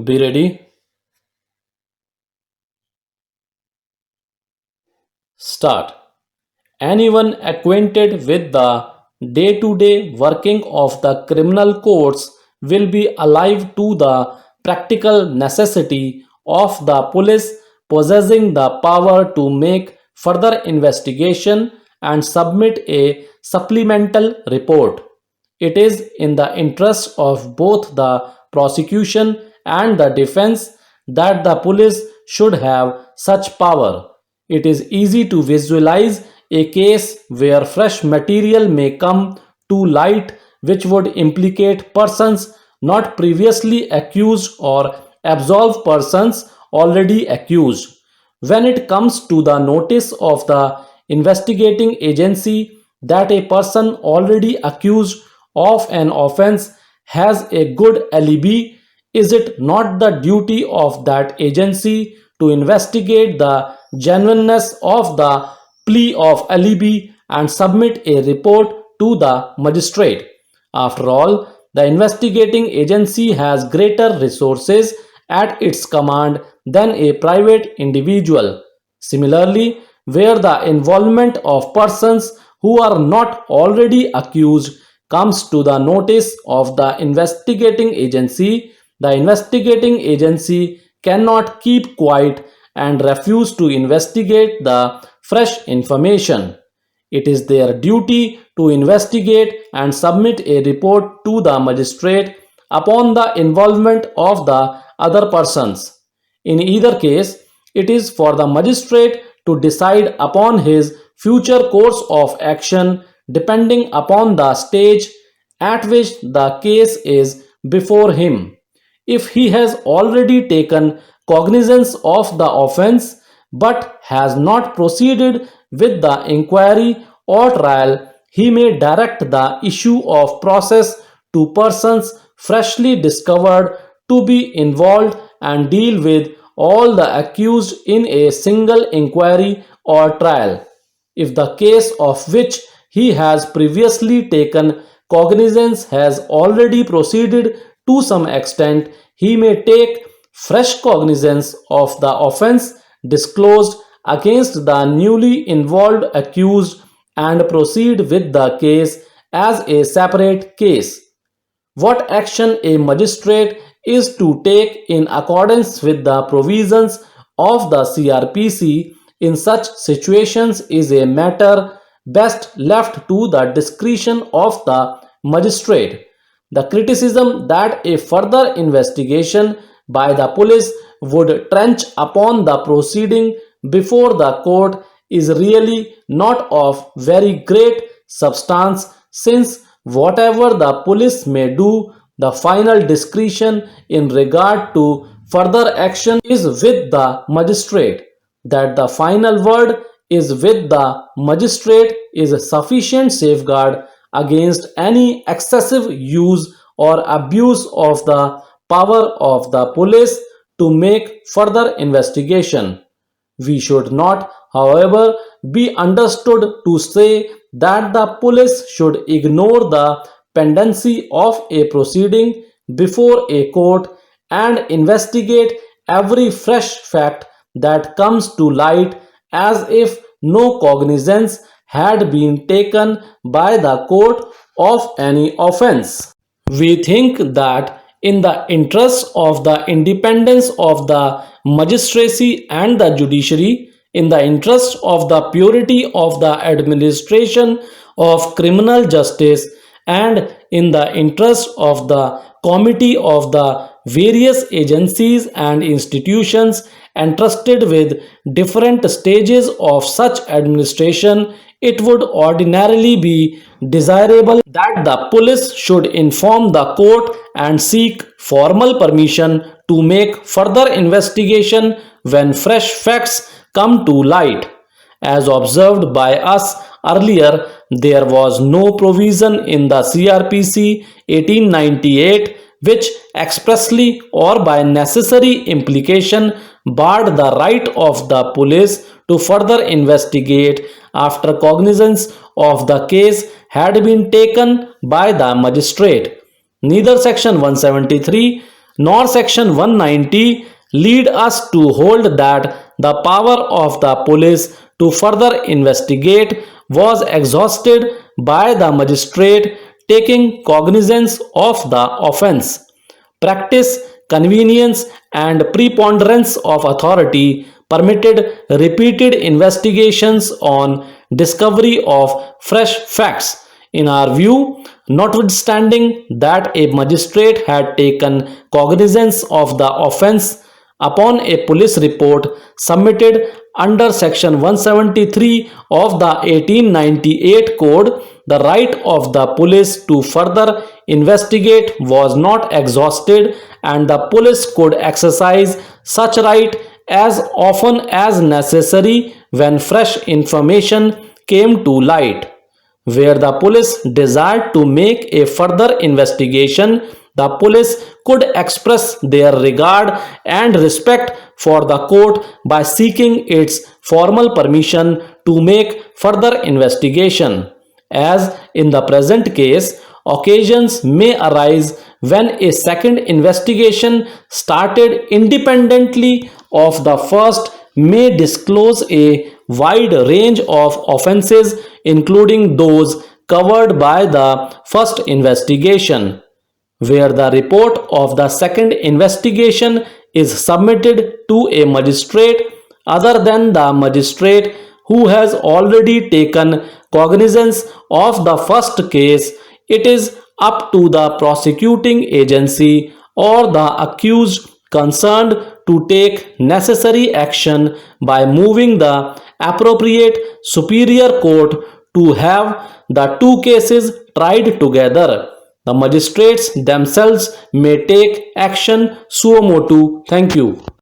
Be ready. Start. Anyone acquainted with the day to day working of the criminal courts will be alive to the practical necessity of the police possessing the power to make further investigation and submit a supplemental report. It is in the interest of both the prosecution and the defense that the police should have such power. It is easy to visualize a case where fresh material may come to light which would implicate persons not previously accused or absolve persons already accused. When it comes to the notice of the investigating agency that a person already accused of an offense has a good alibi, is it not the duty of that agency to investigate the genuineness of the plea of alibi and submit a report to the magistrate? After all, the investigating agency has greater resources at its command than a private individual. Similarly, where the involvement of persons who are not already accused comes to the notice of the investigating agency cannot keep quiet and refuse to investigate the fresh information. It is their duty to investigate and submit a report to the magistrate upon the involvement of the other persons. In either case, it is for the magistrate to decide upon his future course of action depending upon the stage at which the case is before him. If he has already taken cognizance of the offense but has not proceeded with the inquiry or trial, he may direct the issue of process to persons freshly discovered to be involved and deal with all the accused in a single inquiry or trial. If the case of which he has previously taken cognizance has already proceeded to some extent, he may take fresh cognizance of the offense disclosed against the newly involved accused and proceed with the case as a separate case. What action a magistrate is to take in accordance with the provisions of the CRPC in such situations is a matter best left to the discretion of the magistrate. The criticism that a further investigation by the police would trench upon the proceeding before the court is really not of very great substance, since whatever the police may do, the final discretion in regard to further action is with the magistrate. That the final word is with the magistrate is a sufficient safeguard against any excessive use or abuse of the power of the police to make further investigation. We should not, however, be understood to say that the police should ignore the pendency of a proceeding before a court and investigate every fresh fact that comes to light as if no cognizance had been taken by the court of any offense. We think that in the interest of the independence of the magistracy and the judiciary, in the interest of the purity of the administration of criminal justice, and in the interest of the committee of the various agencies and institutions entrusted with different stages of such administration, it would ordinarily be desirable that the police should inform the court and seek formal permission to make further investigation when fresh facts come to light. As observed by us earlier, there was no provision in the CRPC 1898 which expressly or by necessary implication barred the right of the police to further investigate after cognizance of the case had been taken by the magistrate. Neither Section 173 nor Section 190 lead us to hold that the power of the police to further investigate was exhausted by the magistrate taking cognizance of the offence. Practice, convenience, and preponderance of authority permitted repeated investigations on discovery of fresh facts. In our view, notwithstanding that a magistrate had taken cognizance of the offence upon a police report submitted under section 173 of the 1898 code, the right of the police to further investigate was not exhausted, and the police could exercise such right as often as necessary when fresh information came to light. Where the police desired to make a further investigation, the police could express their regard and respect for the court by seeking its formal permission to make further investigation. As in the present case, occasions may arise when a second investigation started independently of the first may disclose a wide range of offenses, including those covered by the first investigation. Where the report of the second investigation is submitted to a magistrate other than the magistrate who has already taken cognizance of the first case, it is up to the prosecuting agency or the accused concerned to take necessary action by moving the appropriate superior court to have the two cases tried together. The magistrates themselves may take action suo motu. Thank you.